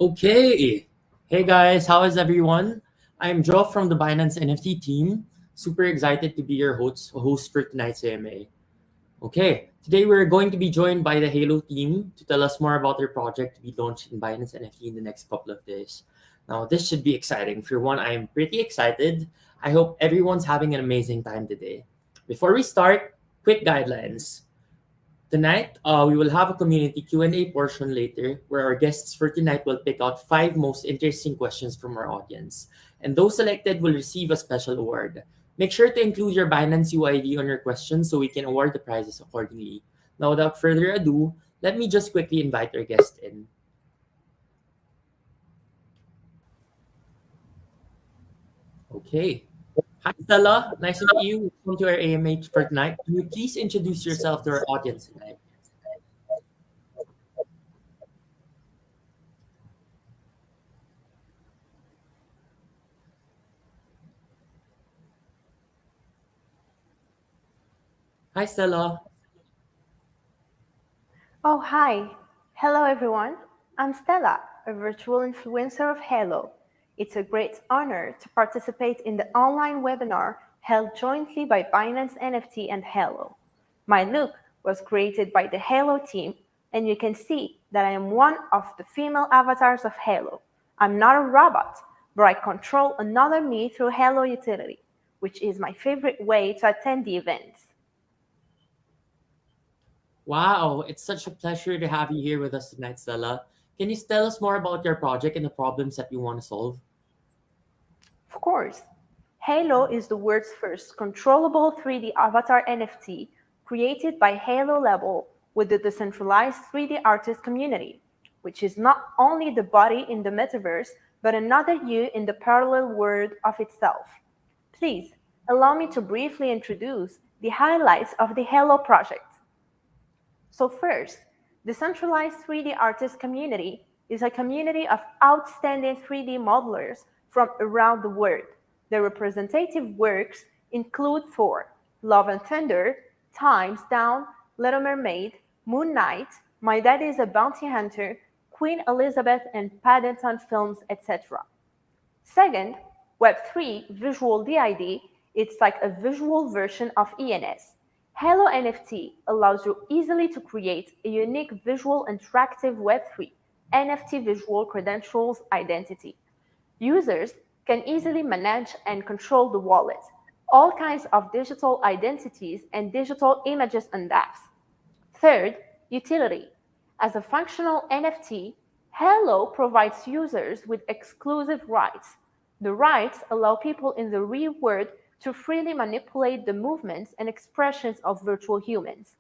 Okay. Hey guys, how is everyone? I'm Joe from the Binance NFT team. Super excited to be your host for tonight's AMA. Okay, today we're going to be joined by the Halo team to tell us more about their project to be launched in Binance NFT in the next couple of days. Now, this should be exciting. For one, I'm pretty excited. I hope everyone's having an amazing time today. Before we start, quick guidelines. Tonight, we will have a community Q&A portion later where our guests for tonight will pick out five most interesting questions from our audience. And those selected will receive a special award. Make sure to include your Binance UID on your question so we can award the prizes accordingly. Now, without further ado, let me just quickly invite our guest in. Okay. Hi, Stella. Nice to meet you. Welcome to our AMH for tonight. Can you please introduce yourself to our audience tonight? Hi, Stella. Oh, hi. Hello, everyone. I'm Stella, a virtual influencer of Halo. It's a great honor to participate in the online webinar held jointly by Binance NFT and Halo. My look was created by the Halo team, and you can see that I am one of the female avatars of Halo. I'm not a robot, but I control another me through Halo utility, which is my favorite way to attend the events. Wow, it's such a pleasure to have you here with us tonight, Stella. Can you tell us more about your project and the problems that you want to solve? Of course, Halo is the world's first controllable 3D avatar NFT created by Halo Label with the decentralized 3D artist community, which is not only the body in the metaverse, but another you in the parallel world of itself. Please allow me to briefly introduce the highlights of the Halo project. So first, the centralized 3D artist community is a community of outstanding 3D modelers from around the world. Their representative works include Thor, Love and Thunder, Times Down, Little Mermaid, Moon Knight, My Dad is a Bounty Hunter, Queen Elizabeth and Paddington films, etc. Second, Web3 Visual DID, it's like a visual version of ENS. Hello NFT allows you easily to create a unique visual interactive Web3 NFT visual credentials identity. Users can easily manage and control the wallet, all kinds of digital identities and digital images and apps. Third, utility. As a functional NFT, Hello provides users with exclusive rights. The rights allow people in the real world to freely manipulate the movements and expressions of virtual humans.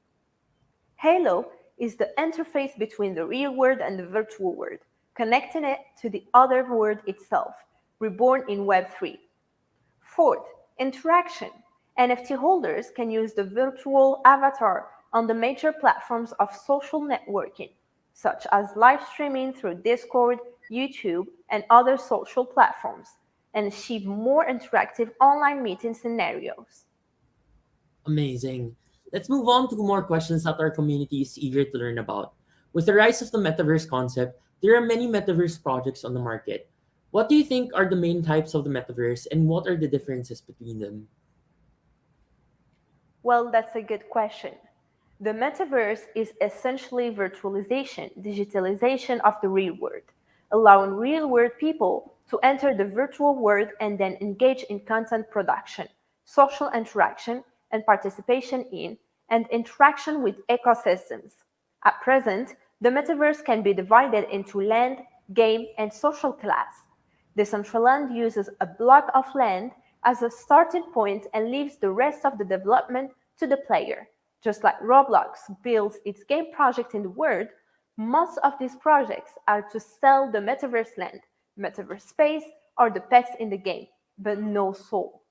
Halo is the interface between the real world and the virtual world, connecting it to the other world itself, reborn in Web3. Fourth, interaction. NFT holders can use the virtual avatar on the major platforms of social networking, such as live streaming through Discord, YouTube, and other social platforms, and achieve more interactive online meeting scenarios. Amazing. Let's move on to more questions that our community is eager to learn about. With the rise of the metaverse concept, there are many metaverse projects on the market. What do you think are the main types of the metaverse and what are the differences between them? Well, that's a good question. The metaverse is essentially virtualization, digitalization of the real world, allowing real world people to enter the virtual world and then engage in content production, social interaction, and participation in and interaction with ecosystems. At present, the metaverse can be divided into land, game, and social class. Decentraland uses a block of land as a starting point and leaves the rest of the development to the player. Just like Roblox builds its game project in the world, most of these projects are to sell the metaverse land, metaverse space, or the pets in the game, but no soul.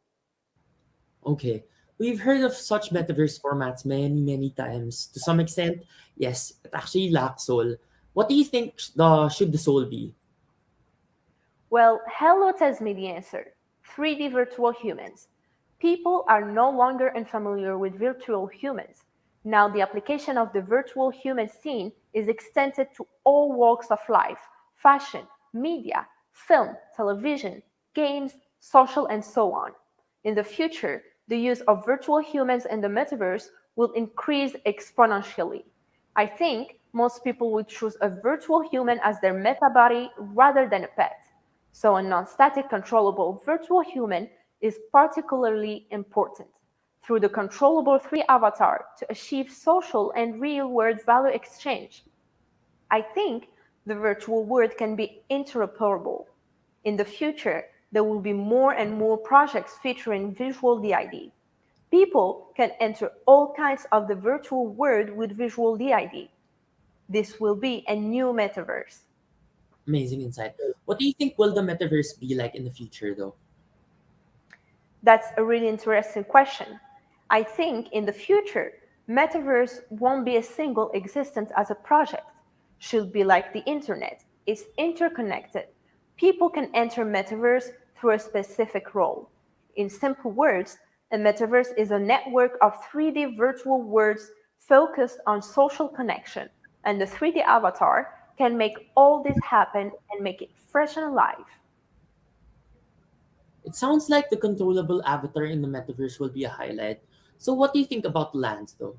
Okay, we've heard of such metaverse formats many times. To some extent, yes, it actually lacks soul. What do you think should the soul be? Well, Hello tells me the answer 3D virtual humans. People are no longer unfamiliar with virtual humans. Now, the application of the virtual human scene is extended to all walks of life fashion, media, film, television, games, social, and so on. In the future, the use of virtual humans in the metaverse will increase exponentially. I think most people would choose a virtual human as their meta body rather than a pet. So, a non static controllable virtual human is particularly important through the controllable 3 avatar to achieve social and real world value exchange. I think the virtual world can be interoperable. In the future, there will be more and more projects featuring visual DID. People can enter all kinds of the virtual world with visual DID. This will be a new metaverse. Amazing insight. What do you think will the metaverse be like in the future, though? That's a really interesting question. I think in the future, metaverse won't be a single existence as a project. Should be like the internet. It's interconnected. People can enter metaverse through a specific role. In simple words, a metaverse is a network of 3D virtual worlds focused on social connection, and the 3D avatar can make all this happen and make it fresh and alive. It sounds like the controllable avatar in the metaverse will be a highlight. So, what do you think about lands, though?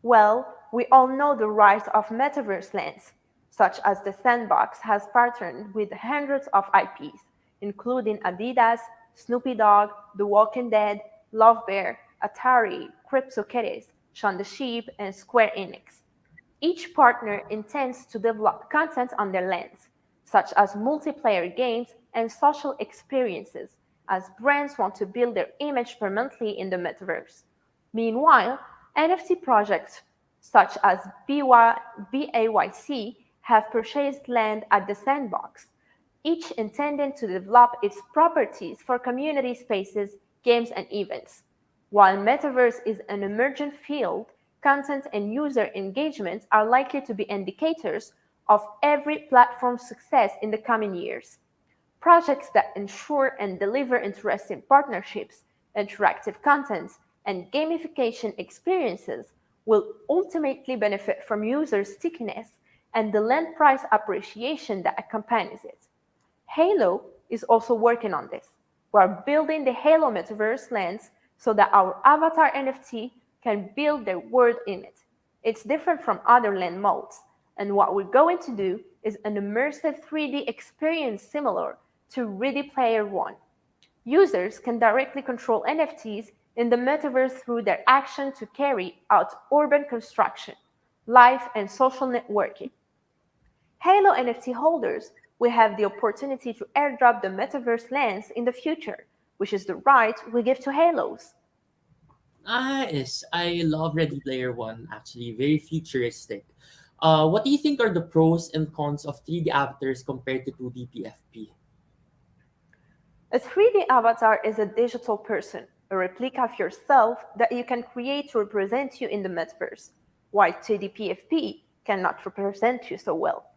Well, we all know the rise of metaverse lands, such as the Sandbox has partnered with hundreds of IPs, including Adidas, Snoopy Dogg, The Walking Dead, Love Bear, Atari, CryptoKitties, Shaun the Sheep, and Square Enix. Each partner intends to develop content on their lands, such as multiplayer games and social experiences, as brands want to build their image permanently in the metaverse. Meanwhile, NFT projects such as BAYC have purchased land at the Sandbox, each intending to develop its properties for community spaces, games, and events. While metaverse is an emergent field, content and user engagement are likely to be indicators of every platform's success in the coming years. Projects that ensure and deliver interesting partnerships, interactive content, and gamification experiences will ultimately benefit from user stickiness and the land price appreciation that accompanies it. Halo is also working on this. We're building the Halo Metaverse lens so that our avatar NFT can build their world in it. It's different from other land modes, and what we're going to do is an immersive 3D experience similar to Ready Player One. Users can directly control NFTs in the metaverse through their action to carry out urban construction, life, and social networking. Halo NFT holders will have the opportunity to airdrop the metaverse lens in the future, which is the right we give to Halos. Yes, I love Ready Player One, actually, very futuristic. What do you think are the pros and cons of 3D avatars compared to 2D PFP? A 3D avatar is a digital person, a replica of yourself that you can create to represent you in the metaverse, while 2D PFP cannot represent you so well.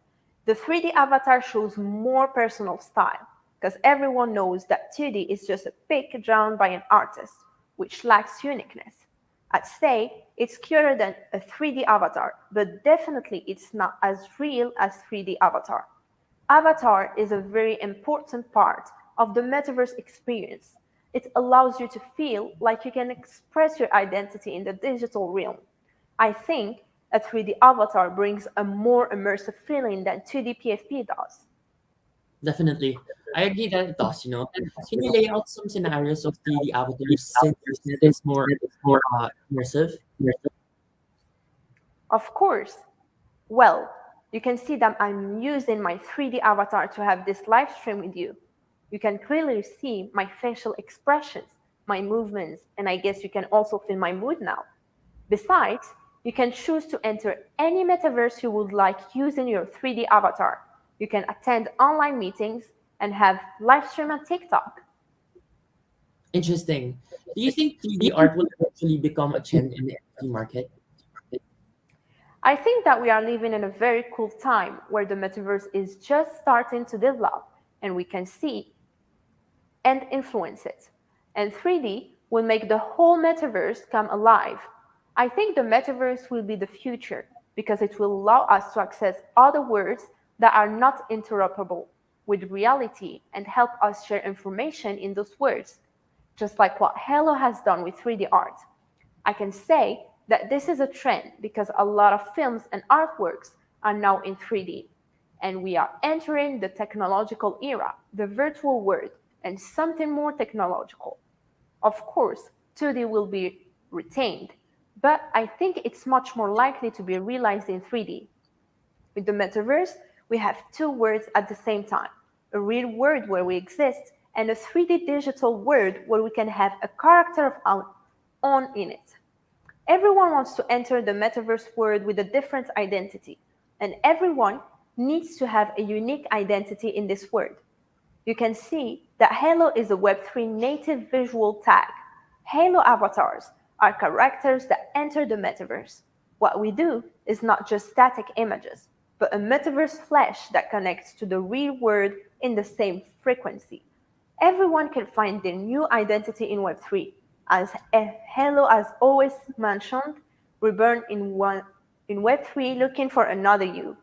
The 3D avatar shows more personal style, because everyone knows that 2D is just a pic drawn by an artist, which lacks uniqueness. I'd say it's cuter than a 3D avatar, but definitely it's not as real as 3D avatar. Avatar is a very important part of the metaverse experience. It allows you to feel like you can express your identity in the digital realm. I think a 3D avatar brings a more immersive feeling than 2D PFP does. Definitely. I agree that it does, you know. Can you lay out some scenarios of 3D avatars since you said it's more immersive? Of course, well, you can see that I'm using my 3D avatar to have this live stream with you. You can clearly see my facial expressions, my movements, and I guess you can also feel my mood now. Besides, you can choose to enter any metaverse you would like using your 3D avatar. You can attend online meetings and have live stream on TikTok. Interesting. Do you think 3D art will eventually become a trend in the NFT market? I think that we are living in a very cool time where the metaverse is just starting to develop and we can see and influence it. And 3D will make the whole metaverse come alive. I think the metaverse will be the future because it will allow us to access other worlds that are not interoperable with reality and help us share information in those words, just like what Halo has done with 3D art. I can say that this is a trend because a lot of films and artworks are now in 3D, and we are entering the technological era, the virtual world, and something more technological. Of course, 2D will be retained, but I think it's much more likely to be realized in 3D. With the metaverse, we have two worlds at the same time, a real world where we exist and a 3D digital world where we can have a character of our own in it. Everyone wants to enter the metaverse world with a different identity, and everyone needs to have a unique identity in this world. You can see that Halo is a Web3 native visual tag. Halo avatars are characters that enter the metaverse. What we do is not just static images, but a metaverse flash that connects to the real world in the same frequency. Everyone can find their new identity in Web3. As Halo has always mentioned, reborn in Web3 looking for another you.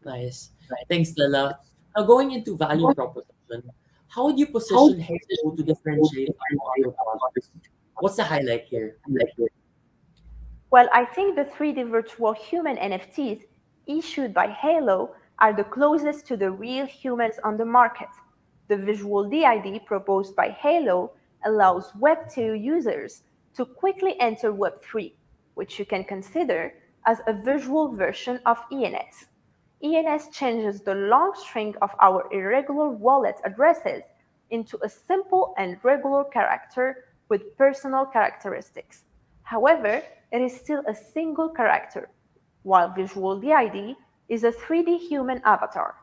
Nice. Thanks, Lila. Now, going into value proposition, how would you position Halo to differentiate from other products? What's the highlight here? Well, I think the 3D virtual human NFTs issued by Halo are the closest to the real humans on the market. The visual DID proposed by Halo allows Web2 users to quickly enter Web3, which you can consider as a visual version of ENS. ENS changes the long string of our irregular wallet addresses into a simple and regular character with personal characteristics. However, it is still a single character, while Visual DID is a 3D human avatar.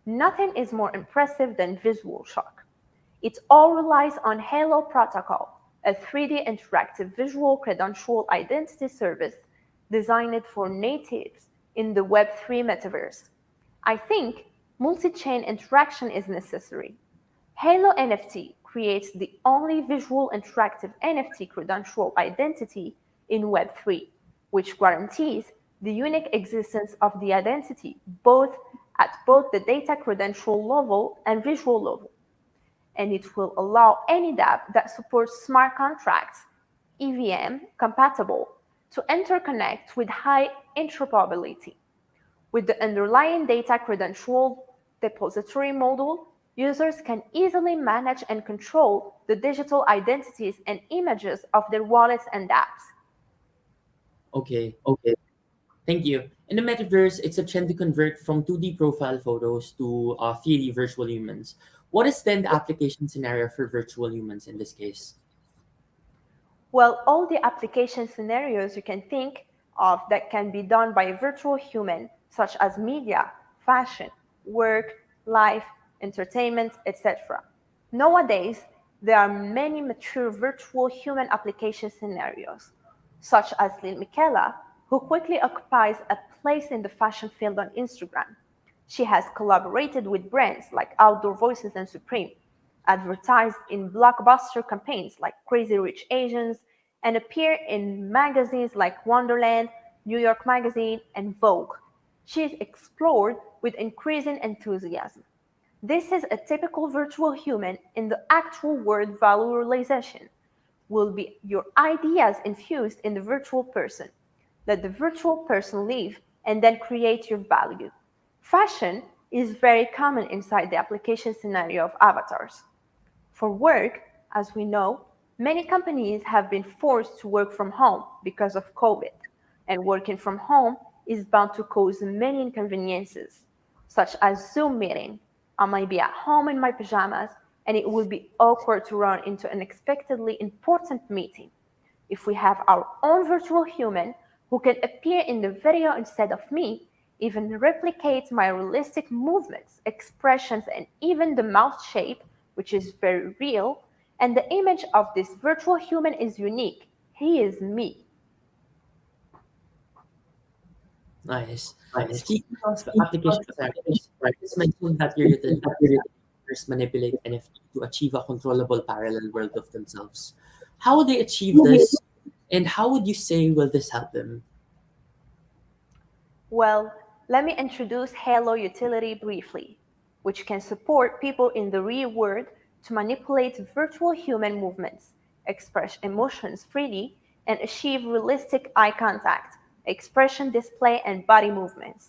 Nothing is more impressive than Visual Shock. It all relies on Halo Protocol, a 3D interactive visual credential identity service designed for natives in the Web3 metaverse. I think multi-chain interaction is necessary. Halo NFT creates the only visual interactive NFT credential identity in Web3, which guarantees the unique existence of the identity at both the data credential level and visual level. And it will allow any dApp that supports smart contracts, EVM compatible, to interconnect with high interoperability. With the underlying data credential depository module, users can easily manage and control the digital identities and images of their wallets and apps. Okay, thank you. In the metaverse, it's a trend to convert from 2D profile photos to 3D virtual humans. What is then the application scenario for virtual humans in this case? Well, all the application scenarios you can think of that can be done by a virtual human, such as media, fashion, work, life, entertainment, etc. Nowadays, there are many mature virtual human application scenarios, such as Lil Michaela, who quickly occupies a place in the fashion field on Instagram. She has collaborated with brands like Outdoor Voices and Supreme, advertised in blockbuster campaigns like Crazy Rich Asians, and appear in magazines like Wonderland, New York Magazine, and Vogue. She is explored with increasing enthusiasm. This is a typical virtual human in the actual world value realization. Will be your ideas infused in the virtual person. Let the virtual person live and then create your value. Fashion is very common inside the application scenario of avatars. For work, as we know, many companies have been forced to work from home because of COVID, and working from home is bound to cause many inconveniences, such as Zoom meeting. I might be at home in my pajamas, and it will be awkward to run into an unexpectedly important meeting. If we have our own virtual human who can appear in the video instead of me, even replicate my realistic movements, expressions, and even the mouth shape, which is very real, and the image of this virtual human is unique. He is me. Nice. Speaking of application scenarios, it's mentioned that your utility manipulate NFT to achieve a controllable parallel world of themselves. How would they achieve this, and how would you say will this help them? Well, let me introduce Halo utility briefly, which can support people in the real world to manipulate virtual human movements, express emotions freely, and achieve realistic eye contact, expression display, and body movements.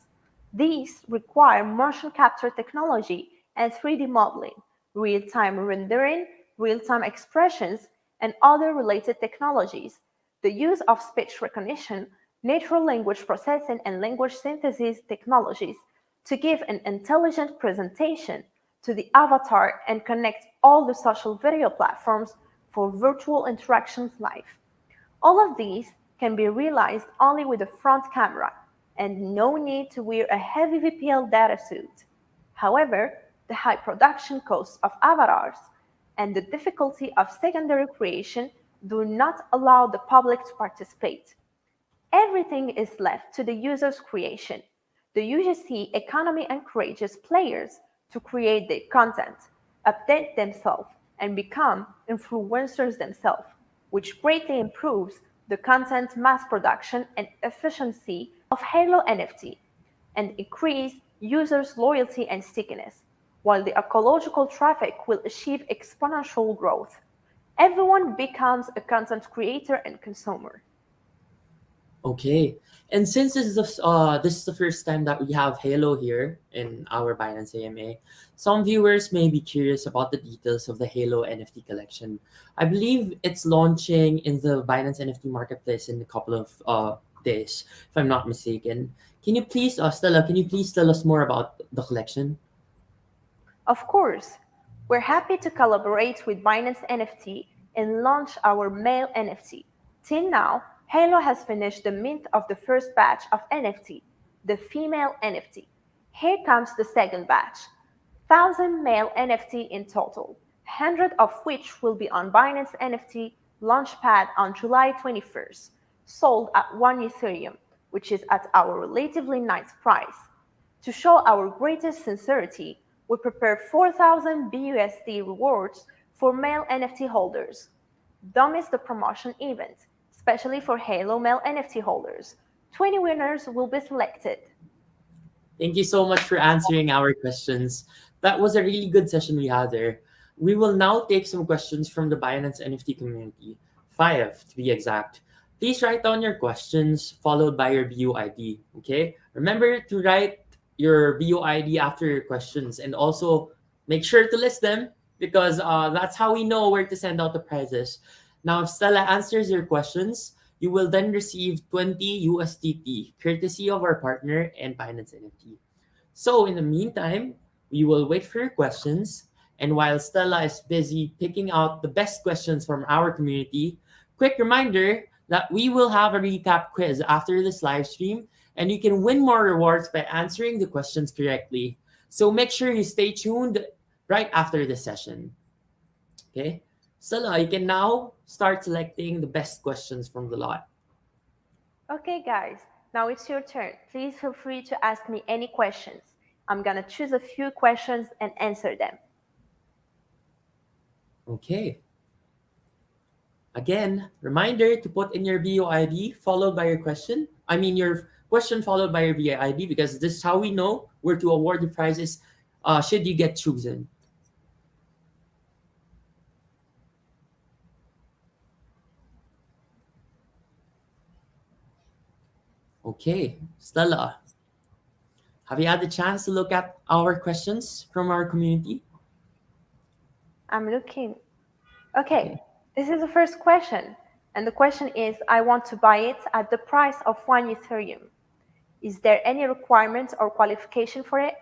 These require motion capture technology and 3D modeling, real-time rendering, real-time expressions, and other related technologies. The use of speech recognition, natural language processing, and language synthesis technologies to give an intelligent presentation to the avatar and connect all the social video platforms for virtual interactions live. All of these can be realized only with a front camera and no need to wear a heavy VPL data suit. However, the high production costs of avatars and the difficulty of secondary creation do not allow the public to participate. Everything is left to the user's creation. The UGC economy encourages players to create their content, update themselves, and become influencers themselves, which greatly improves the content mass production and efficiency of Halo NFT and increase users' loyalty and stickiness, while the ecological traffic will achieve exponential growth. Everyone becomes a content creator and consumer. Okay. And since this is the first time that we have Halo here in our Binance AMA, some viewers may be curious about the details of the Halo NFT collection. I believe it's launching in the Binance NFT marketplace in a couple of days, if I'm not mistaken. Can you please, Stella, can you please tell us more about the collection? Of course, we're happy to collaborate with Binance NFT and launch our male NFT. Till now, Halo has finished the mint of the first batch of NFT, the female NFT. Here comes the second batch, 1,000 male NFT in total, 100 of which will be on Binance NFT Launchpad on July 21st, sold at 1 Ethereum, which is at our relatively nice price. To show our greatest sincerity, we prepare 4,000 BUSD rewards for male NFT holders. Don't miss the promotion event, especially for Halo male NFT holders. 20 winners will be selected. Thank you so much for answering our questions. That was a really good session we had there. We will now take some questions from the Binance NFT community, 5 to be exact. Please write down your questions followed by your BUID. Okay? Remember to write your BUID after your questions and also make sure to list them because that's how we know where to send out the prizes. Now, if Stella answers your questions, you will then receive 20 USDT, courtesy of our partner and Binance NFT. So, in the meantime, we will wait for your questions. And while Stella is busy picking out the best questions from our community, quick reminder that we will have a recap quiz after this live stream, and you can win more rewards by answering the questions correctly. So, make sure you stay tuned right after this session. Okay? Stella, you can now start selecting the best questions from the lot. Okay, guys, now it's your turn. Please feel free to ask me any questions. I'm gonna choose a few questions and answer them. Okay. Again, reminder to put in your BUID followed by your question. I mean, your question followed by your BUID because this is how we know where to award the prizes should you get chosen. Okay, Stella, have you had the chance to look at our questions from our community? I'm looking. Okay, Okay. this is the first question. And the question is I want to buy it at the price of 1 Ethereum. Is there any requirement or qualification for it?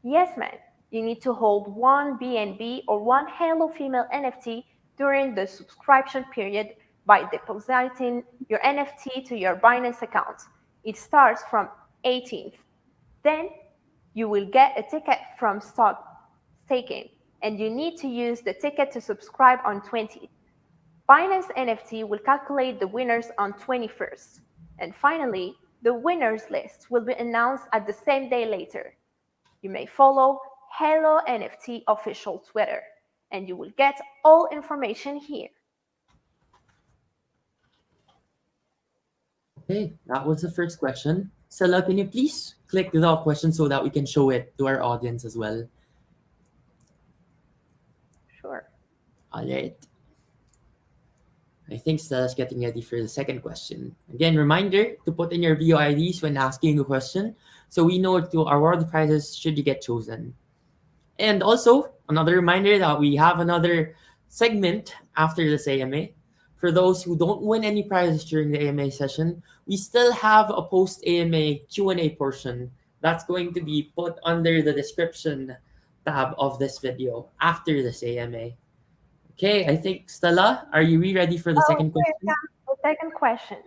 Yes, man. You need to hold one BNB or one Halo female NFT during the subscription period by depositing your NFT to your Binance account. It starts from 18th. Then you will get a ticket from stock staking, and you need to use the ticket to subscribe on 20th. Binance NFT will calculate the winners on 21st. And finally, the winners list will be announced at the same day later. You may follow Halo NFT official Twitter, and you will get all information here. Okay, that was the first question. Stella, can you please click the question so that we can show it to our audience as well? Sure. All right. I think Stella's getting ready for the second question. Again, reminder to put in your VO IDs when asking a question so we know to award the prizes should you get chosen. And also, another reminder that we have another segment after this AMA. For those who don't win any prizes during the AMA session, we still have a post-AMA Q&A portion that's going to be put under the description tab of this video after this AMA. Okay, I think Stella, are you ready for the Oh, second here question? comes the second question.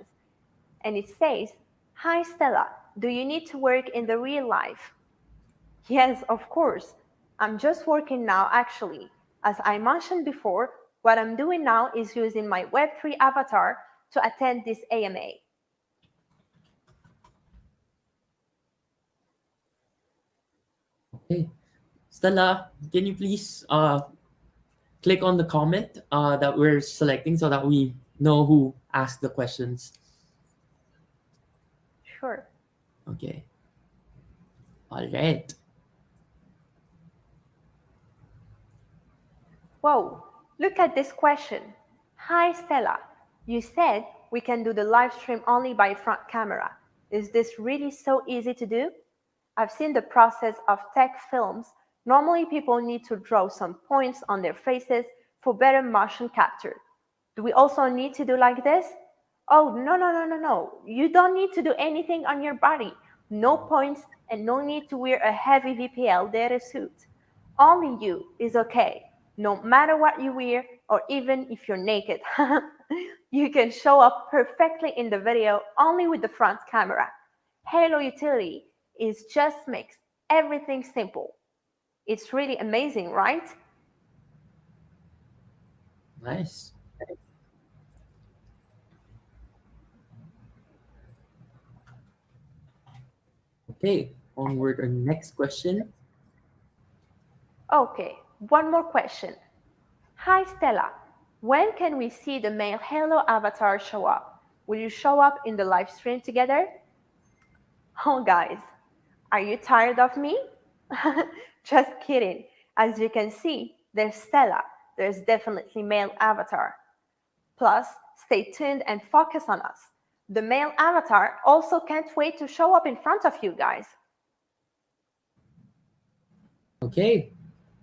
And it says, "Hi Stella, do you need to work in the real life?" Yes, of course. I'm just working now actually. As I mentioned before, what I'm doing now is using my Web3 avatar to attend this AMA. Okay. Stella, can you please click on the comment that we're selecting so that we know who asked the questions? Sure. Okay. All right. Whoa, look at this question. Hi Stella, you said we can do the live stream only by front camera. Is this really so easy to do? I've seen the process of tech films. Normally people need to draw some points on their faces for better motion capture. Do we also need to do like this? Oh, no. You don't need to do anything on your body. No points and no need to wear a heavy VPL data suit. Only you is okay, no matter what you wear or even if you're naked. You can show up perfectly in the video only with the front camera. Halo utility is just makes everything simple. It's really amazing, right? Nice. Okay, onward our next question. Okay, one more question. Hi Stella, when can we see the male Halo avatar show up? Will you show up in the live stream together? Oh, guys, are you tired of me? Just kidding. As you can see, there's Stella. There's definitely male avatar. Plus, stay tuned and focus on us. The male avatar also can't wait to show up in front of you guys. Okay,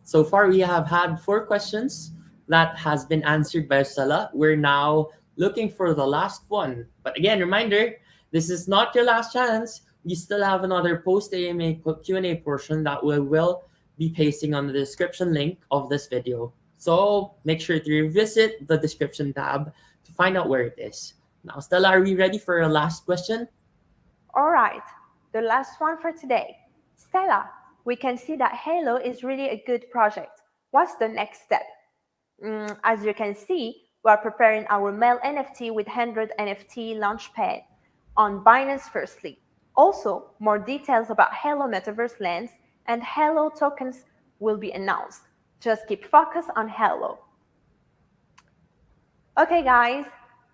so far we have had 4 questions that has been answered by Stella. We're now looking for the last one. But again, reminder, this is not your last chance. We still have another post-AMA Q&A portion that we will be pasting on the description link of this video. So make sure to revisit the description tab to find out where it is. Now, Stella, are we ready for our last question? All right, the last one for today. Stella, we can see that Halo is really a good project. What's the next step? As you can see, we are preparing our male NFT with 100 NFT launchpad on Binance firstly. Also, more details about Halo Metaverse Lens and Halo tokens will be announced. Just keep focused on Halo. Okay, guys,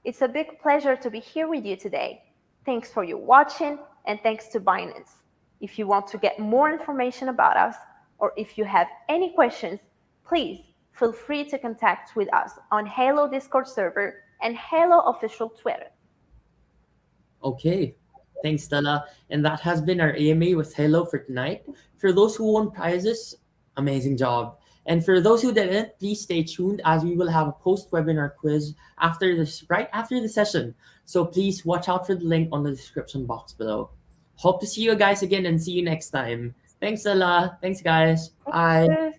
it's a big pleasure to be here with you today. Thanks for your watching and thanks to Binance. If you want to get more information about us or if you have any questions, please feel free to contact with us on Halo Discord server and Halo official Twitter. Okay, thanks, Stella. And that has been our AMA with Halo for tonight. For those who won prizes, amazing job. And for those who didn't, please stay tuned as we will have a post-webinar quiz after this, right after the session. So please watch out for the link on the description box below. Hope to see you guys again and see you next time. Thanks, Stella. Thanks, guys. Bye.